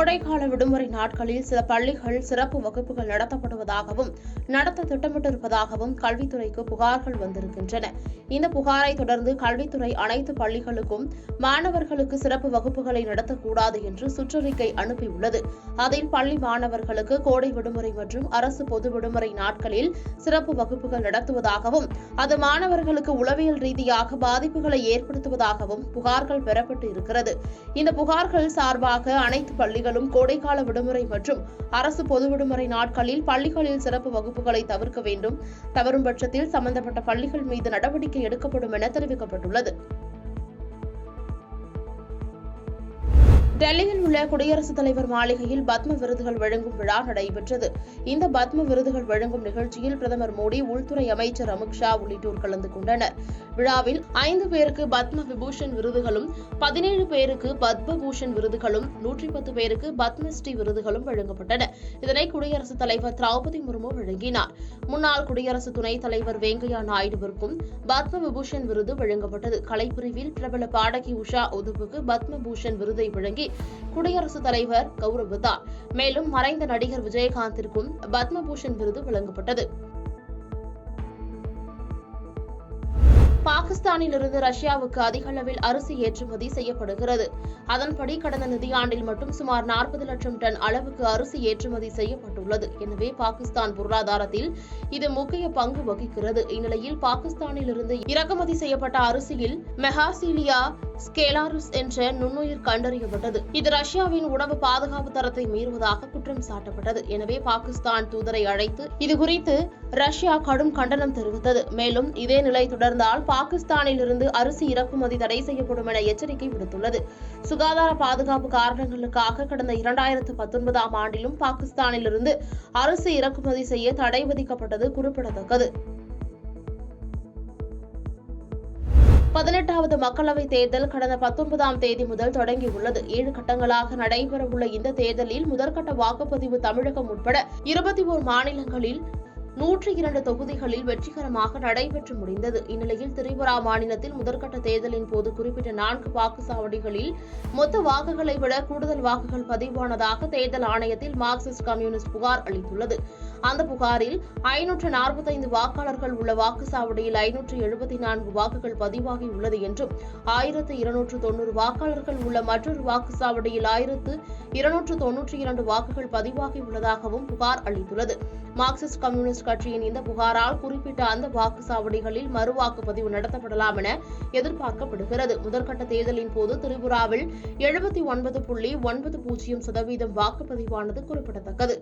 கோடைக்கால விடுமுறை நாட்களில் சில பள்ளிகள் சிறப்பு வகுப்புகள் நடத்தப்படுவதாகவும் நடத்த திட்டமிட்டிருப்பதாகவும் கல்வித்துறைக்கு புகார்கள் வந்திருக்கின்றன. இந்த புகாரை தொடர்ந்து கல்வித்துறை அனைத்து பள்ளிகளுக்கும் மாணவர்களுக்கு சிறப்பு வகுப்புகளை நடத்தக்கூடாது என்று சுற்றறிக்கை அனுப்பியுள்ளது. அதில் பள்ளி மாணவர்களுக்கு கோடை விடுமுறை மற்றும் அரசு பொது விடுமுறை நாட்களில் சிறப்பு வகுப்புகள் நடத்துவதாகவும் அது மாணவர்களுக்கு உளவியல் ரீதியாக பாதிப்புகளை ஏற்படுத்துவதாகவும் புகார்கள் பெறப்பட்டு இருக்கிறது. இந்த புகார்கள் சார்பாக அனைத்து பள்ளிகளும் கோடைக்கால விடுமுறை மற்றும் அரசு பொது விடுமுறை நாட்களில் பள்ளிகளில் சிறப்பு வகுப்புகளை தவிர்க்க வேண்டும். தவறும் பட்சத்தில் சம்பந்தப்பட்ட பள்ளிகள் மீது நடவடிக்கை எடுக்கப்படும் என தெரிவிக்கப்பட்டுள்ளது. டெல்லியில் உள்ள குடியரசுத் தலைவர் மாளிகையில் பத்ம விருதுகள் வழங்கும் விழா நடைபெற்றது. இந்த பத்ம விருதுகள் வழங்கும் நிகழ்ச்சியில் பிரதமர் மோடி, உள்துறை அமைச்சர் அமித் ஷா உள்ளிட்டோர் கலந்து கொண்டனர். விழாவில் 5 பேருக்கு பத்ம விபூஷன் விருதுகளும், 17 பேருக்கு பத்ம பூஷன் விருதுகளும், 110 பேருக்கு பத்மஸ்ரீ விருதுகளும் வழங்கப்பட்டன. இதனை குடியரசுத் தலைவர் திரௌபதி முர்மு வழங்கினார். முன்னாள் குடியரசு துணைத் தலைவர் வெங்கையா நாயுடுவிற்கும் பத்ம விபூஷன் விருது வழங்கப்பட்டது. கலைப்பிரிவில் பிரபல பாடகி உஷா உதுப்புக்கு பத்ம பூஷன் விருதை வழங்கி குடியரசுத் தலைவர் கௌரவித்தார். மேலும் மறைந்த நடிகர் விஜயகாந்திற்கும் பத்மபூஷன் விருது வழங்கப்பட்டது. பாகிஸ்தானில் இருந்து ரஷ்யாவுக்கு அதிக அளவில் அரிசி ஏற்றுமதி செய்யப்படுகிறது. அதன்படி கடந்த நிதியாண்டில் மட்டும் சுமார் 40 லட்சம் டன் அளவுக்கு அரிசி ஏற்றுமதி செய்யப்பட்டுள்ளது. எனவே பாகிஸ்தான் பொருளாதாரத்தில் இது முக்கிய பங்கு வகிக்கிறது. இந்நிலையில் பாகிஸ்தானில் இருந்து இறக்குமதி செய்யப்பட்ட அரிசியில் மெகாசீலியா ஸ்கேலாரிஸ் என்ற நுண்ணுயிர் கண்டறியப்பட்டது. இது ரஷ்யாவின் உணவு பாதுகாப்பு தரத்தை மீறுவதாக குற்றம் சாட்டப்பட்டது. எனவே பாகிஸ்தான் தூதரை அழைத்து இதுகுறித்து ரஷ்யா கடும் கண்டனம் தெரிவித்தது. மேலும் இதே நிலை தொடர்ந்தால் பாகிஸ்தானில் இருந்து அரிசி இறக்குமதி தடை செய்யப்படும் என எச்சரிக்கை விடுத்துள்ளது. சுகாதார பாதுகாப்பு காரணங்களுக்காக கடந்த 2019ஆம் ஆண்டிலும் பாகிஸ்தானில் இருந்து அரிசி இறக்குமதி செய்ய தடை விதிக்கப்பட்டது குறிப்பிடத்தக்கது. 18வது மக்களவைத் தேர்தல் கடந்த 19ஆம் தேதி முதல் தொடங்கியுள்ளது. 7 கட்டங்களாக நடைபெறவுள்ள இந்த தேர்தலில் முதற்கட்ட வாக்குப்பதிவு தமிழகம் உட்பட 21 மாநிலங்களில் 102 தொகுதிகளில் வெற்றிகரமாக நடைபெற்று முடிந்தது. இந்நிலையில் திரிபுரா மாநிலத்தில் முதற்கட்ட தேர்தலின் போது குறிப்பிட்ட 4 வாக்குச்சாவடிகளில் மொத்த வாக்குகளை விட கூடுதல் வாக்குகள் பதிவானதாக தேர்தல் ஆணையத்தில் மார்க்சிஸ்ட் கம்யூனிஸ்ட் புகார் அளித்துள்ளது. அந்த புகாரில் 545 வாக்காளர்கள் உள்ள வாக்குச்சாவடியில் 574 வாக்குகள் பதிவாகியுள்ளது என்றும் 1290 வாக்காளர்கள் உள்ள மற்றொரு வாக்குச்சாவடியில் 1292 வாக்குகள் பதிவாகியுள்ளதாகவும் புகார் அளித்துள்ளது. மார்க்சிஸ்ட் கம்யூனிஸ்ட் கட்சியின் இந்த புகாரால் குறிப்பிட்ட அந்த வாக்குச்சாவடிகளில் மறுவாக்குப்பதிவு நடத்தப்படலாம் என எதிர்பார்க்கப்படுகிறது. முதற்கட்ட தேர்தலின் போது திரிபுராவில் 79.90% வாக்குப்பதிவானது குறிப்பிடத்தக்கது.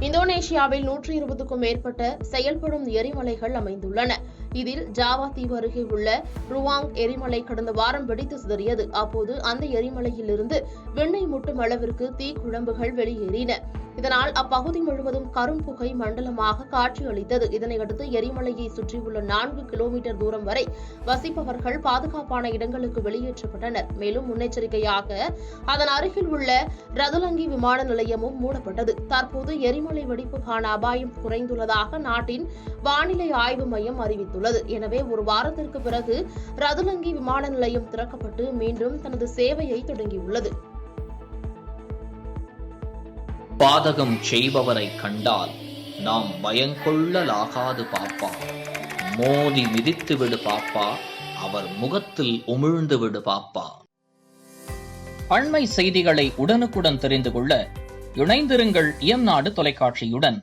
இந்தோனேஷியாவில் 120க்கும் மேற்பட்ட செயல்படும் எரிமலைகள் அமைந்துள்ளன. இதில் ஜாவா தீவு அருகே உள்ள ருவாங் எரிமலை கடந்த வாரம் வெடித்து சிதறியது. அப்போது அந்த எரிமலையில் இருந்து வெண்ணெய் முட்டும் அளவிற்கு தீக்குழம்புகள் வெளியேறின. இதனால் அப்பகுதி முழுவதும் கரும்புகை மண்டலமாக காட்சியளித்தது. இதனையடுத்து எரிமலையை சுற்றியுள்ள 4 கிலோமீட்டர் தூரம் வரை வசிப்பவர்கள் பாதுகாப்பான இடங்களுக்கு வெளியேற்றப்பட்டனர். மேலும் முன்னெச்சரிக்கையாக அதன் அருகில் உள்ள ரதுலங்கி விமான நிலையமும் மூடப்பட்டது. தற்போது எரிமலை வெடிப்புக்கான அபாயம் குறைந்துள்ளதாக நாட்டின் வானிலை ஆய்வு மையம் அறிவித்துள்ளது. எனவே ஒரு வாரத்திற்கு பிறகு ரதுலங்கி விமான நிலையம் திறக்கப்பட்டு மீண்டும் தனது சேவையை தொடங்கியுள்ளது. பாதகம் செய்பவரை கண்டால் நாம் பயங்கொள்ளலாகாது பாப்பா. மோதி மிதித்து விடு பாப்பா, அவர் முகத்தில் உமிழ்ந்து விடு பாப்பா. அண்மை செய்திகளை உடனுக்குடன் தெரிந்து கொள்ள இணைந்திருங்கள் இயம்நாடு தொலைக்காட்சியுடன்.